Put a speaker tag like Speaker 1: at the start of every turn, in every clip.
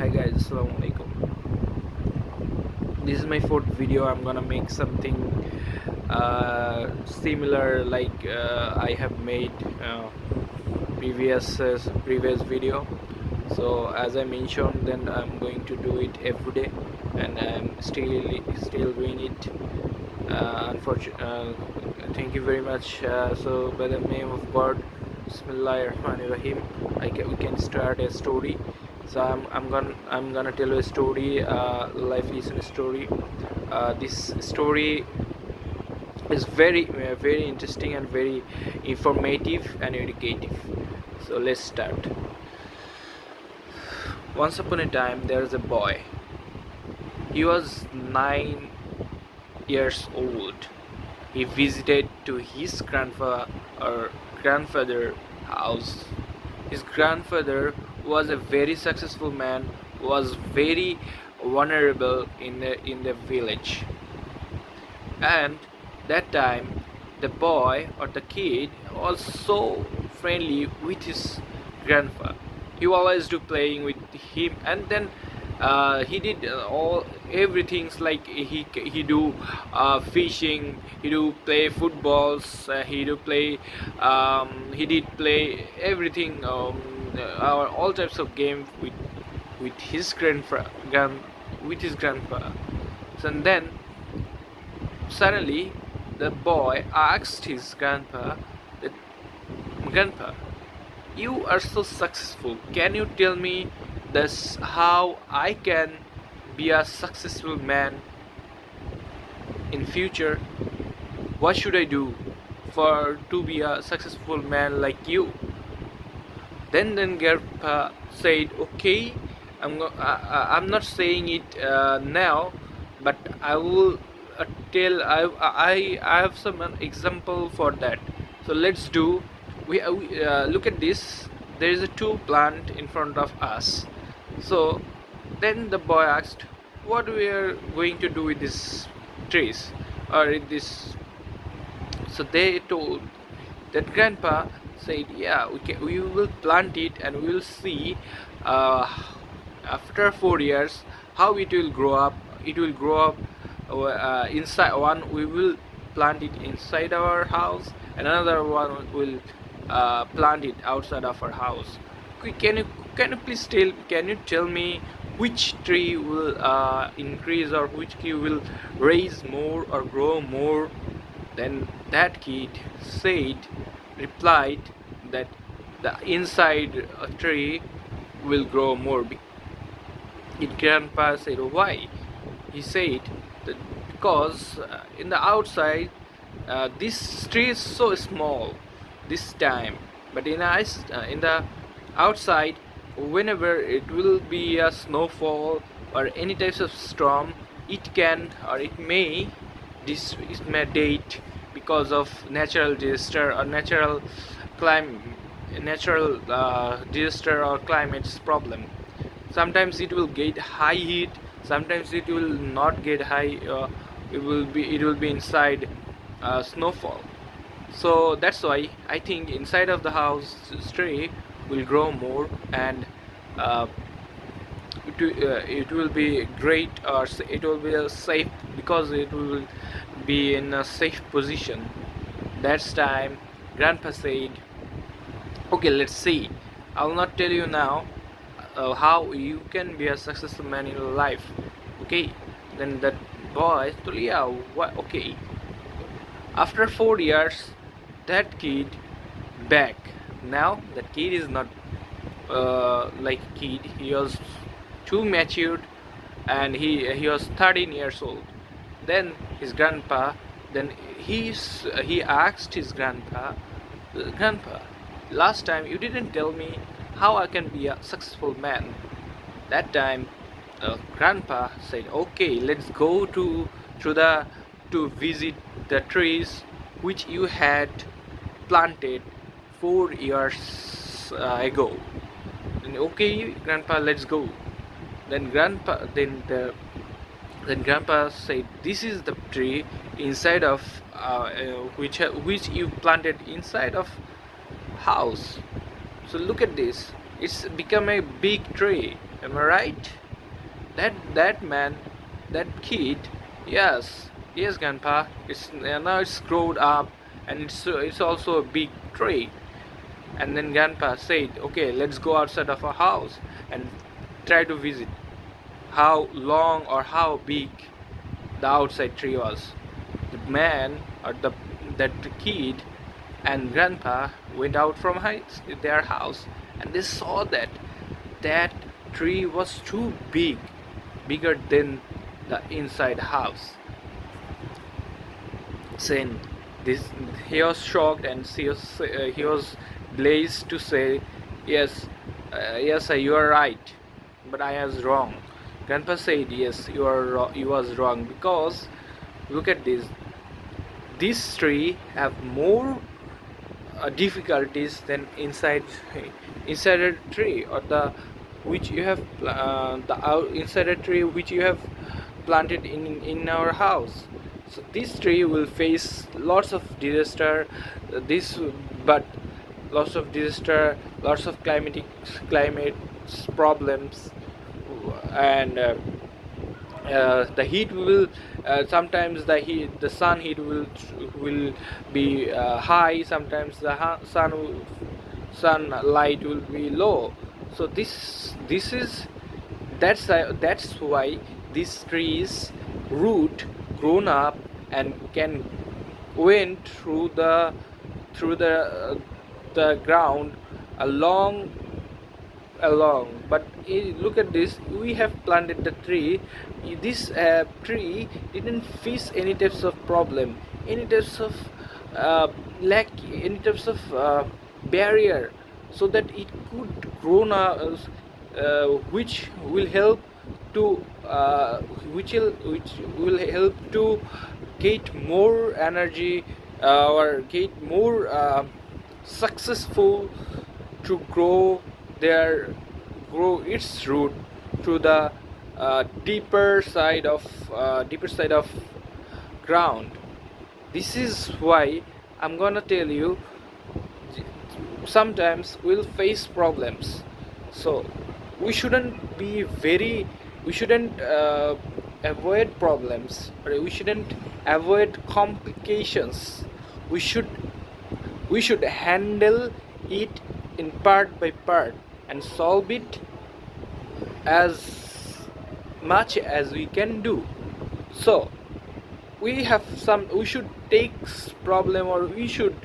Speaker 1: Hi guys, assalamu alaikum. This is my fourth video. I'm gonna make something similar like I have made previous video. So as I mentioned, then I'm going to do it every day, and I'm still doing it. Thank you very much. So by the name of God, Bismillahir Rahmanir Rahim, we can start a story. So I'm gonna tell you a story, life lesson story. This story is very interesting and very informative and educative. So let's start. Once upon a time, there was a boy. He was 9 years old. He visited to his grandfather house. His grandfather was a very successful man, was very vulnerable in the village. And that time the boy or the kid was so friendly with his grandfather. He always do playing with him, and then he did all everything's like he do fishing, he do play footballs, he did play everything, all types of game with his with his grandpa. So, and then suddenly the boy asked his grandpa that, "Grandpa, you are so successful. Can you tell me this how I can be a successful man in future? What should I do for to be a successful man like you?" Then Grandpa said, "Okay, I'm not saying it now, but I will I have some example for that. So let's do. We look at this. There is a two plant in front of us. So then the boy asked, "What we are going to do with these trees or with this?" So they told that grandpa said, "Yeah, we will plant it and we will see uh, after 4 years how it will grow up. It will grow up inside one. We will plant it inside our house, and another one will plant it outside of our house. Can you please tell me which tree will increase or which tree will raise more or grow more?" Then that kid replied that the inside tree will grow more. His grandpa said, "Why?" He said that because in the outside this tree is so small this time, but in the outside, whenever it will be a snowfall or any types of storm, it can or it may date because of natural disaster or clim disaster or climate's problem. Sometimes it will get high heat, sometimes it will not get high, it will be inside snowfall. So that's why I think inside of the house tree will grow more, and uh, it will be great, or it will be safe because it will be in a safe position. That's time grandpa said, "Okay, let's see. I'll not tell you now how you can be a successful man in your life." Okay, then that boy told, "Yeah, what? Okay." After 4 years, that kid back. Now that kid is not like kid. He was too matured, and he was 13 years old. Then his grandpa, then he asked his grandpa, "Grandpa, last time you didn't tell me how I can be a successful man." That time, grandpa said, "Okay, let's go to visit the trees which you had planted 4 years ago." And, "Okay, grandpa, let's go." Then grandpa said, "This is the tree inside of which you planted inside of house. So look at this. It's become a big tree. Am I right? That man, that kid, yes, yes, grandpa. It's now it's grown up, and it's also a big tree. And then grandpa said, "Okay, let's go outside of our house and try to visit how long or how big the outside tree was." The man or that kid and grandpa went out from their house, and they saw that tree was too big, bigger than the inside house. Saying this, he was shocked, and he was blazed to say, "Yes, yes, sir, you are right, but I was wrong." Grandpa said, "Yes, you was wrong, because look at this. This tree have more difficulties than inside a tree, or the which you have inside a tree which you have planted in our house. So this tree will face lots of disaster, this but lots of disaster, lots of climate problems, and the heat will sometimes the sun heat will be high, sometimes the sunlight will be low. So this is that's why this tree's root grown up and can went through the ground along but look at this, we have planted the tree. This tree didn't face any types of problem, any types of lack, any types of barrier, so that it could grow now, which will help to which will help to get more energy, or get more successful to their grow its root to the deeper side of ground. This is why I'm gonna tell you, sometimes we'll face problems. So we shouldn't be very we shouldn't avoid problems, or we shouldn't avoid complications. We should we should handle it in part by part and solve it as much as we can do. So we should take problem, or we should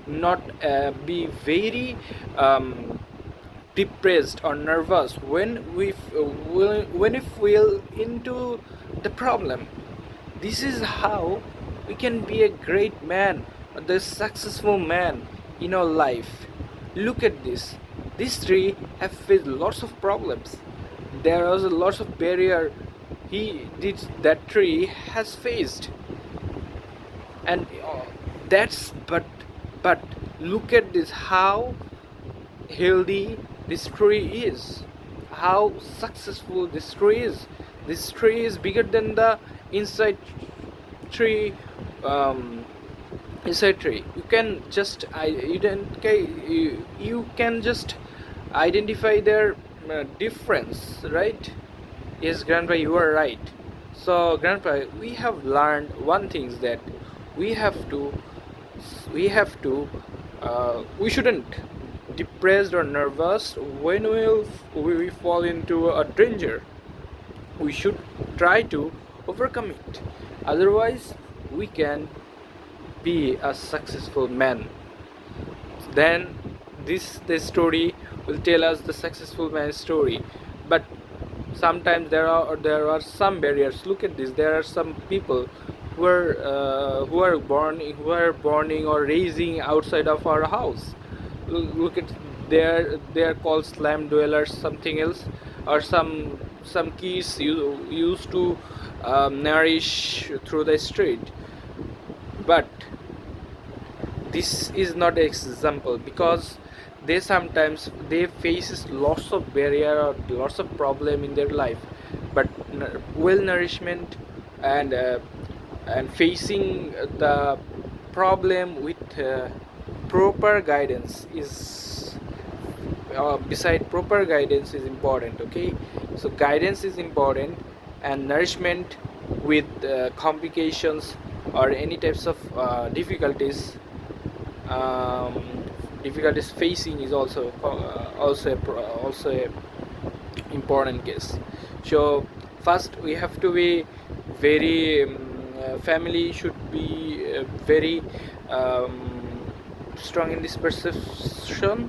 Speaker 1: not be very depressed or nervous when we feel into the problem. This is how we can be a great man, the successful man in our life. Look at this. This tree have faced lots of problems. There was a lots of barrier that tree has faced, and that's but look at this, how healthy this tree is, how successful this tree is. This tree is bigger than the inside tree. Inside tree, you can just you can just identify their difference, right? Yes, grandpa, you are right. So grandpa, we have learned one thing, is that we have to we shouldn't depressed or nervous when we fall into a danger. We should try to overcome it, otherwise we can be a successful man. Then this story will tell us the successful man's story. But sometimes there are some barriers. Look at this, there are some people who are borning or raising outside of our house. Look at, they are called slum dwellers, something else, or some kids used to nourish through the street. But this is not an example, because they faces lots of barrier or lots of problem in their life. But well nourishment and facing the problem with proper guidance is beside proper guidance is important. Okay, So guidance is important, and nourishment with complications or any types of um, difficulties facing is also a important case. So first we have to be very family should be very um, strong in this perception.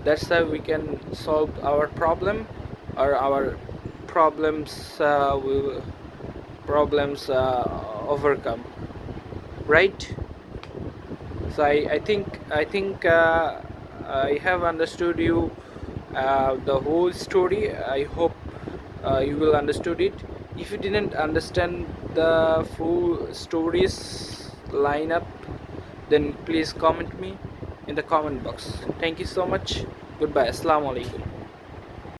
Speaker 1: That's how we can solve our problem, or our problems will problems overcome, right? So I think I have understood you the whole story. I hope you will understood it. If you didn't understand the full stories lineup, then please comment me in the comment box. Thank you so much. Goodbye. Assalamu alaikum.